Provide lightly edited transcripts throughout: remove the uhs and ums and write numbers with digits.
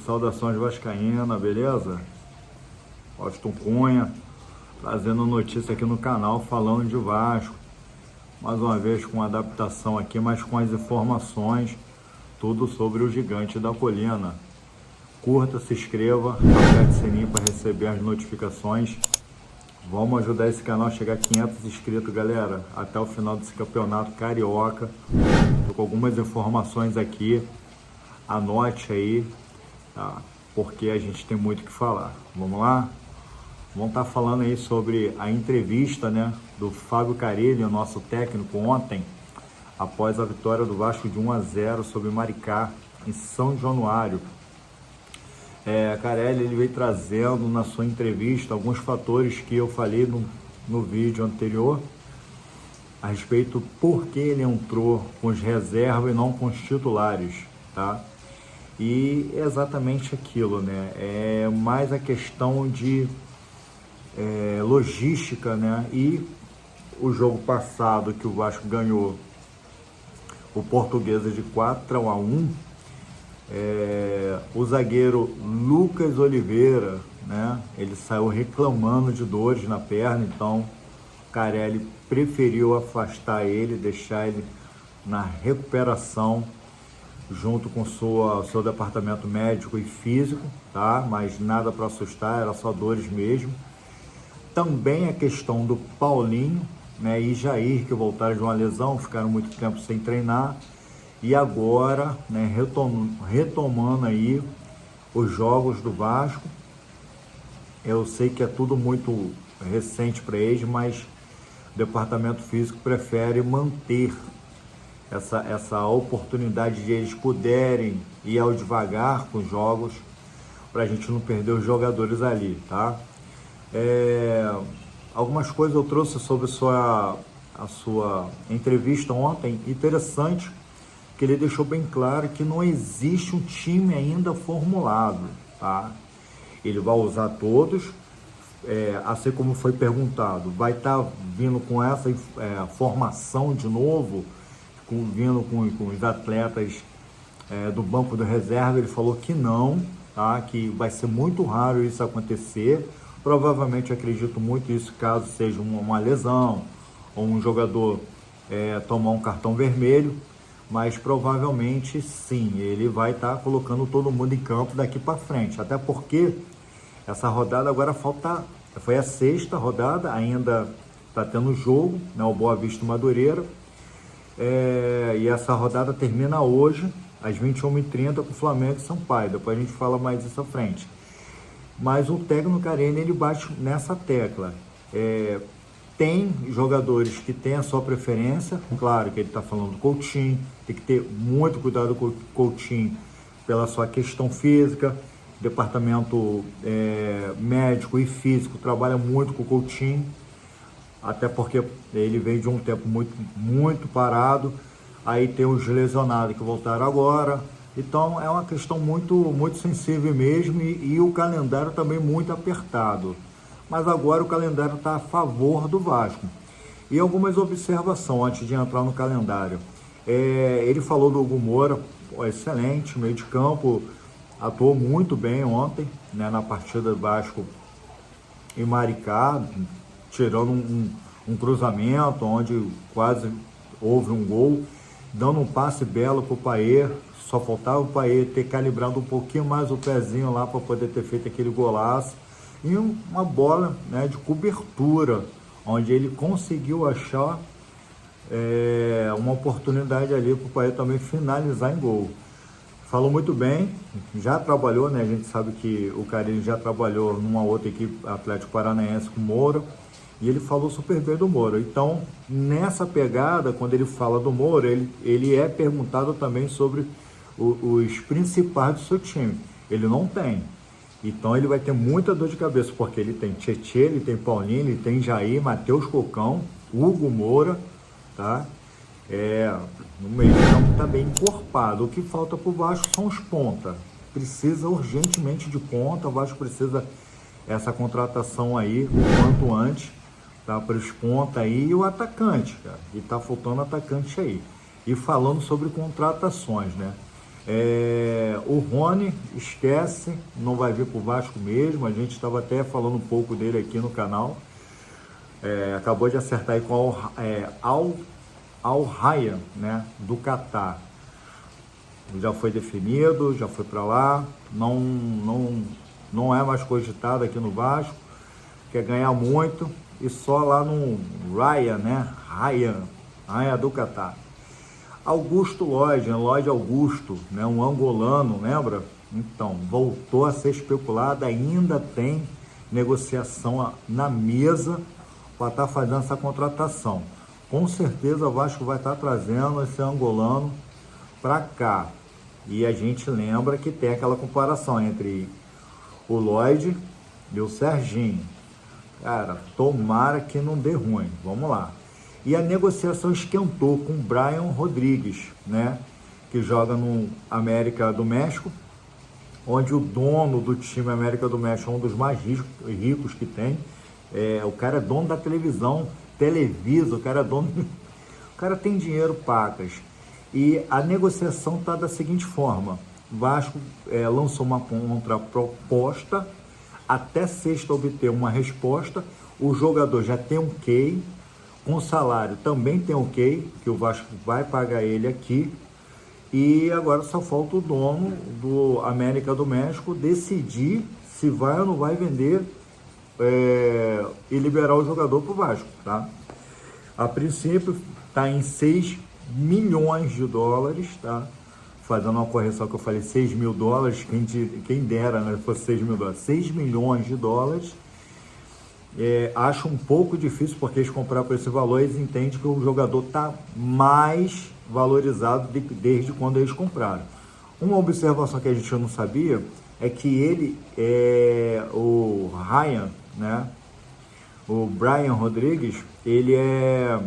Saudações vascaína, beleza? Austin Cunha, trazendo notícia aqui no canal, falando de Vasco. Mais uma vez com adaptação aqui, mas com as informações, tudo sobre o Gigante da Colina. Curta, se inscreva, aperte o sininho para receber as notificações. Vamos ajudar esse canal a chegar a 500 inscritos, galera, até o final desse campeonato carioca. Tô com algumas informações aqui, anote aí, tá? Porque a gente tem muito o que falar. Vamos lá? Vamos estar falando aí sobre a entrevista, né, do Fábio Carille, o nosso técnico, ontem, após a vitória do Vasco de 1-0 sobre Maricá, em São Januário. Carille, ele veio trazendo na sua entrevista alguns fatores que eu falei no vídeo anterior, a respeito por que ele entrou com os reservas e não com os titulares, tá? E é exatamente aquilo, né? É mais a questão de logística, né? E o jogo passado que o Vasco ganhou o Portuguesa de 4-1, o zagueiro Lucas Oliveira, né? Ele saiu reclamando de dores na perna, então Carille preferiu afastar ele, deixar ele na recuperação junto com seu departamento médico e físico, tá? Mas nada para assustar, era só dores mesmo. Também a questão do Paulinho, né, e Jair, que voltaram de uma lesão, ficaram muito tempo sem treinar, e agora, né, retomando aí os jogos do Vasco. Eu sei que é tudo muito recente para eles, mas o departamento físico prefere manter essa oportunidade de eles puderem ir ao devagar com os jogos, para a gente não perder os jogadores ali, tá? Algumas coisas eu trouxe sobre a sua entrevista ontem, interessante, que ele deixou bem claro que não existe um time ainda formulado, tá? Ele vai usar todos, assim como foi perguntado, vai estar vindo com essa formação de novo, vindo com os atletas do banco da reserva. Ele falou que não, tá? Que vai ser muito raro isso acontecer. Provavelmente, acredito muito isso caso seja uma lesão ou um jogador tomar um cartão vermelho, mas provavelmente sim, ele vai estar colocando todo mundo em campo daqui para frente, até porque essa rodada agora foi a sexta rodada, ainda está tendo jogo, né, o Boa Vista e Madureira, e essa rodada termina hoje às 21h30 com o Flamengo e Sampaio. Depois a gente fala mais isso à frente. Mas o técnico Carille, ele bate nessa tecla. Tem jogadores que têm a sua preferência, claro que ele está falando do Coutinho, tem que ter muito cuidado com o Coutinho pela sua questão física. O departamento médico e físico trabalha muito com o Coutinho, até porque ele veio de um tempo muito parado. Aí tem os lesionados que voltaram agora. Então é uma questão muito sensível mesmo, e o calendário também muito apertado. Mas agora o calendário está a favor do Vasco. E algumas observações antes de entrar no calendário. Ele falou do Hugo Moura, excelente, meio de campo, atuou muito bem ontem, né, na partida do Vasco em Maricá, tirando um cruzamento onde quase houve um gol, dando um passe belo para o Payet. Só faltava o Payet ter calibrado um pouquinho mais o pezinho lá para poder ter feito aquele golaço. E uma bola, né, de cobertura, onde ele conseguiu achar uma oportunidade ali para o Payet também finalizar em gol. Falou muito bem, já trabalhou, né? A gente sabe que o Carille já trabalhou numa outra equipe, Atlético Paranaense, com o Moura, e ele falou super bem do Moura. Então, nessa pegada, quando ele fala do Moura, ele é perguntado também sobre os principais do seu time. Ele não tem. Então ele vai ter muita dor de cabeça, porque ele tem Tietê, ele tem Paulinho, ele tem Jair, Matheus Cocão, Hugo Moura, tá? No meio do campo está bem encorpado. O que falta para o Vasco são os pontas. Precisa urgentemente de ponta. O Vasco precisa essa contratação aí o quanto antes, tá? Para os pontas aí, e o atacante, cara. E tá faltando atacante aí. E falando sobre contratações, né? O Rony, esquece, não vai vir para o Vasco mesmo. A gente estava até falando um pouco dele aqui no canal. Acabou de acertar aí com Al Rayyan, né, do Catar. Já foi definido, já foi para lá, não é mais cogitado aqui no Vasco, quer ganhar muito, e só lá no Rayyan, né, Rayyan do Catar. Augusto Lodge Augusto, né, um angolano, lembra? Então, voltou a ser especulado, ainda tem negociação na mesa para estar fazendo essa contratação. Com certeza o Vasco vai estar trazendo esse angolano para cá. E a gente lembra que tem aquela comparação entre o Lloyd e o Serginho. Cara, tomara que não dê ruim. Vamos lá. E a negociação esquentou com o Brian Rodrigues, né? Que joga no América do México, onde o dono do time América do México é um dos mais ricos que tem. O cara é dono da televisão, Televisa, o cara é dono... O cara tem dinheiro, pacas. E a negociação está da seguinte forma: o Vasco lançou uma contraproposta, até sexta obter uma resposta, o jogador já tem um QI, com salário também tem um QI, que o Vasco vai pagar ele aqui, e agora só falta o dono do América do México decidir se vai ou não vai vender e liberar o jogador para o Vasco, tá? A princípio está em 6 milhões de dólares, tá? Fazendo uma correção que eu falei, 6 mil dólares, quem dera, né, fosse 6 mil dólares, 6 milhões de dólares. Acho um pouco difícil, porque eles compraram por esse valor, eles entendem que o jogador está mais valorizado desde quando eles compraram. Uma observação que a gente não sabia é que ele, o Rayyan, né, o Brian Rodrigues, ele é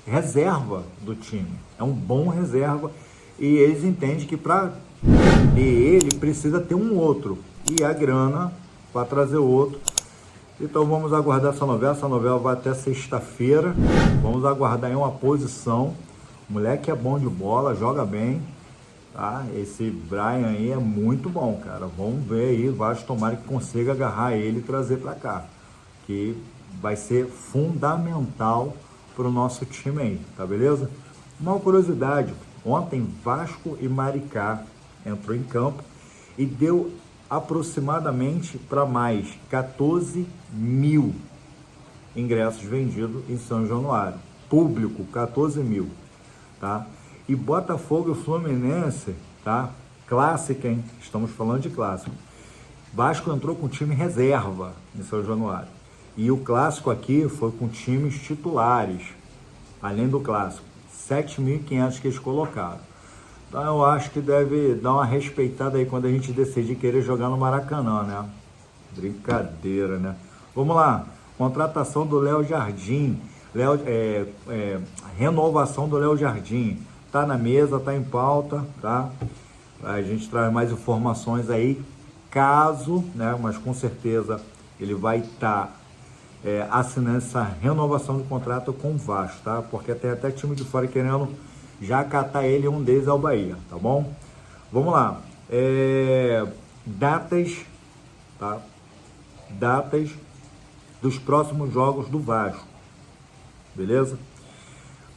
reserva do time, é um bom reserva, e eles entendem que para vender ele precisa ter um outro, e a grana para trazer outro. Então vamos aguardar essa novela vai até sexta-feira, vamos aguardar em uma posição. O moleque é bom de bola, joga bem, tá? Esse Brian aí é muito bom, cara. Vamos ver aí, Vasco, tomara que consiga agarrar ele e trazer para cá, que vai ser fundamental para o nosso time aí, tá beleza? Uma curiosidade: ontem Vasco e Maricá entrou em campo e deu aproximadamente para mais 14 mil ingressos vendidos em São Januário, público 14 mil, tá? E Botafogo e Fluminense, tá? Clássica, hein? Estamos falando de clássico. Vasco entrou com time reserva em São Januário. E o clássico aqui foi com times titulares, além do clássico, 7.500 que eles colocaram. Então eu acho que deve dar uma respeitada aí quando a gente decidir querer jogar no Maracanã, né? Brincadeira, né? Vamos lá, contratação do Léo Jardim, renovação do Léo Jardim, tá na mesa, tá em pauta, tá? A gente traz mais informações aí, caso, né? Mas com certeza ele vai estar assinando essa renovação do contrato com o Vasco, tá? Porque tem até time de fora querendo já catar ele, um deles é o Bahia, tá bom? Vamos lá, datas, tá? Datas dos próximos jogos do Vasco, beleza?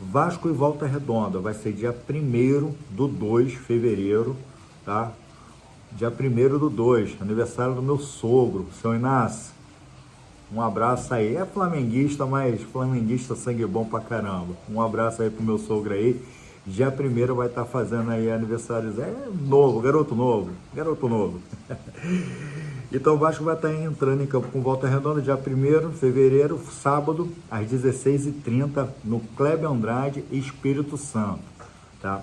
Vasco e Volta Redonda vai ser dia 1º do 2 de fevereiro, tá? Dia 1º do 2, aniversário do meu sogro, seu Inácio. Um abraço aí, é flamenguista, mas flamenguista sangue bom pra caramba. Um abraço aí pro meu sogro aí. Dia 1º vai estar fazendo aí aniversário, novo, garoto novo. Então o Vasco vai estar entrando em campo com Volta Redonda dia 1º de fevereiro, sábado, às 16h30, no Kleber Andrade, Espírito Santo, tá?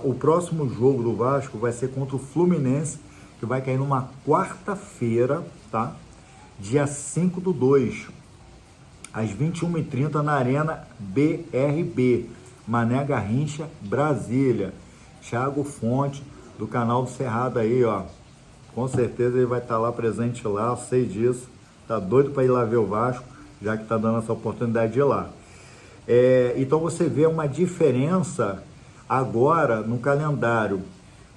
O próximo jogo do Vasco vai ser contra o Fluminense, que vai cair numa quarta-feira, tá? Dia 5 do 2, às 21h30, na Arena BRB, Mané Garrincha, Brasília. Thiago Fonte, do canal do Cerrado aí, ó. Com certeza ele vai estar lá presente lá, eu sei disso. Tá doido para ir lá ver o Vasco, já que tá dando essa oportunidade de ir lá. Então você vê uma diferença, Agora, no calendário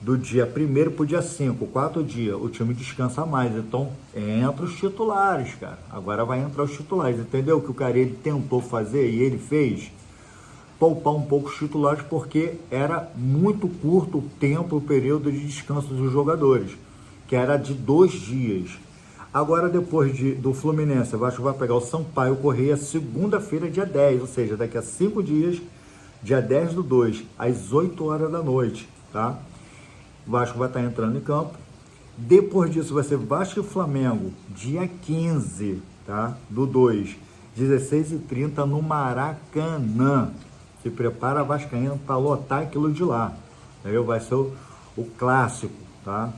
do dia 1º para o dia 5, 4 dias, o time descansa mais. Então, entra os titulares, cara. Agora vai entrar os titulares. Entendeu o que o Carille tentou fazer e ele fez? Poupar um pouco os titulares, porque era muito curto o tempo, o período de descanso dos jogadores, que era de 2 dias. Agora, depois do Fluminense, o Vasco vai pegar o Sampaio Corrêa segunda-feira, dia 10, ou seja, daqui a 5 dias, dia 10/2, às 8 horas da noite, tá? O Vasco vai estar entrando em campo. Depois disso vai ser Vasco e Flamengo, dia 15, tá? Do 2, 16h30 no Maracanã. Se prepara a Vascaína para lotar aquilo de lá, entendeu? Vai ser o clássico, tá?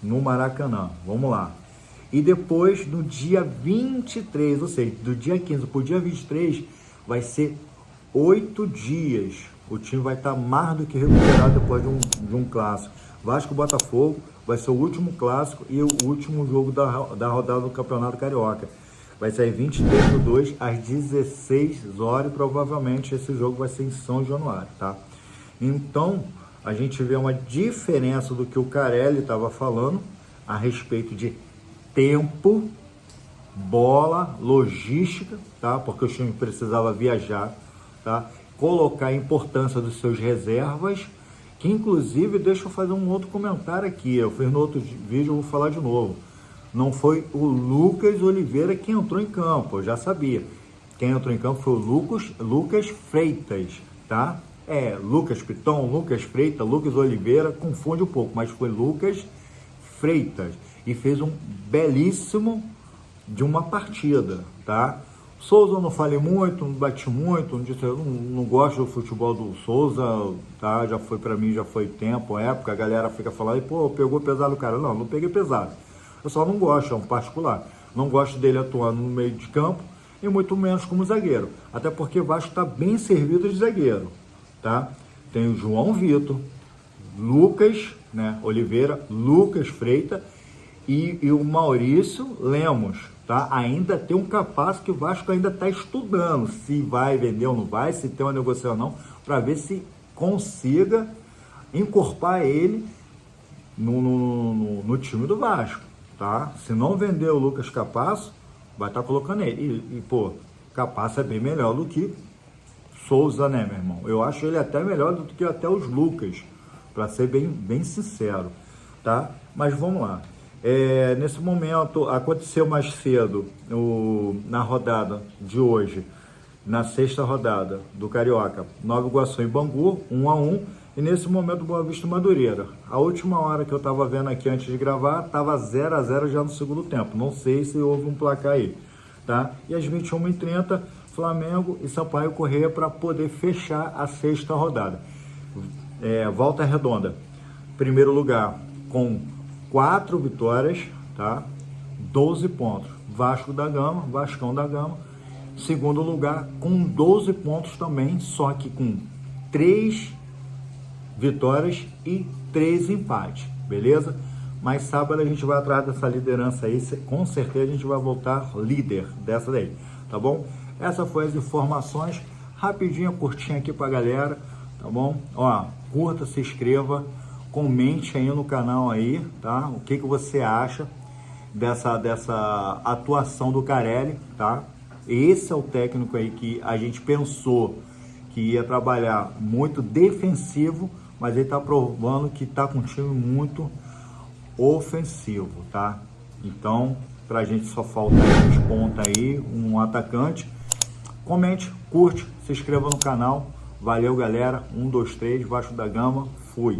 No Maracanã, vamos lá. E depois, no dia 23, ou seja, do dia 15 para o dia 23, vai ser 8 dias. O time vai estar mais do que recuperado depois de um clássico. Vasco e Botafogo vai ser o último clássico e o último jogo da rodada do Campeonato Carioca. Vai ser 23/2 às 16 horas e provavelmente esse jogo vai ser em São Januário, tá? Então, a gente vê uma diferença do que o Carille estava falando a respeito de tempo, bola, logística, tá? Porque o time precisava viajar, tá? Colocar a importância dos seus reservas, que inclusive, deixa eu fazer um outro comentário aqui, eu fiz no outro vídeo, eu vou falar de novo. Não foi o Lucas Oliveira que entrou em campo, eu já sabia. Quem entrou em campo foi o Lucas Freitas, tá? Lucas Piton, Lucas Freitas, Lucas Oliveira, confunde um pouco, mas foi Lucas Freitas. E fez um belíssimo de uma partida, tá? Souza eu não falei muito, não bati muito, não disse, eu não gosto do futebol do Souza, tá? Já foi pra mim, já foi tempo, época, a galera fica falando, pô, pegou pesado o cara. Não, não peguei pesado. Eu só não gosto, é um particular. Não gosto dele atuando no meio de campo e muito menos como zagueiro. Até porque o Vasco está bem servido de zagueiro, tá? Tem o João Vitor, Lucas, né, Oliveira, Lucas Freitas e o Maurício Lemos, tá? Ainda tem um capaz que o Vasco ainda está estudando se vai vender ou não vai, se tem uma negociação ou não, para ver se consiga encorpar ele no time do Vasco, tá? Se não vender o Lucas Capasso, vai estar colocando ele. Pô, Capasso é bem melhor do que Souza, né, meu irmão? Eu acho ele até melhor do que até os Lucas, para ser bem sincero, tá? Mas vamos lá. Nesse momento, aconteceu mais cedo, na rodada de hoje, na sexta rodada do Carioca, Nova Iguaçu e Bangu, 1-1, e nesse momento Boa Vista e Madureira. A última hora que eu estava vendo aqui antes de gravar, estava 0-0 já no segundo tempo. Não sei se houve um placar aí, tá? E às 21h30, Flamengo e Sampaio Corrêa para poder fechar a sexta rodada. Volta Redonda, primeiro lugar com 4 vitórias, tá? 12 pontos. Vasco da Gama, Vascão da Gama, segundo lugar com 12 pontos também, só que com 3 vitórias e 3 empates, beleza? Mas sábado a gente vai atrás dessa liderança aí, com certeza a gente vai voltar líder dessa daí, tá bom? Essas foram as informações, rapidinho, curtinho aqui pra galera, tá bom? Ó, curta, se inscreva, comente aí no canal aí, tá? O que você acha dessa atuação do Carille, tá? Esse é o técnico aí que a gente pensou que ia trabalhar muito defensivo, mas ele tá provando que tá com um time muito ofensivo, tá? Então, pra gente só falta uns pontos aí, um atacante. Comente, curte, se inscreva no canal. Valeu, galera. 1, 2, 3, Vasco da Gama. Fui.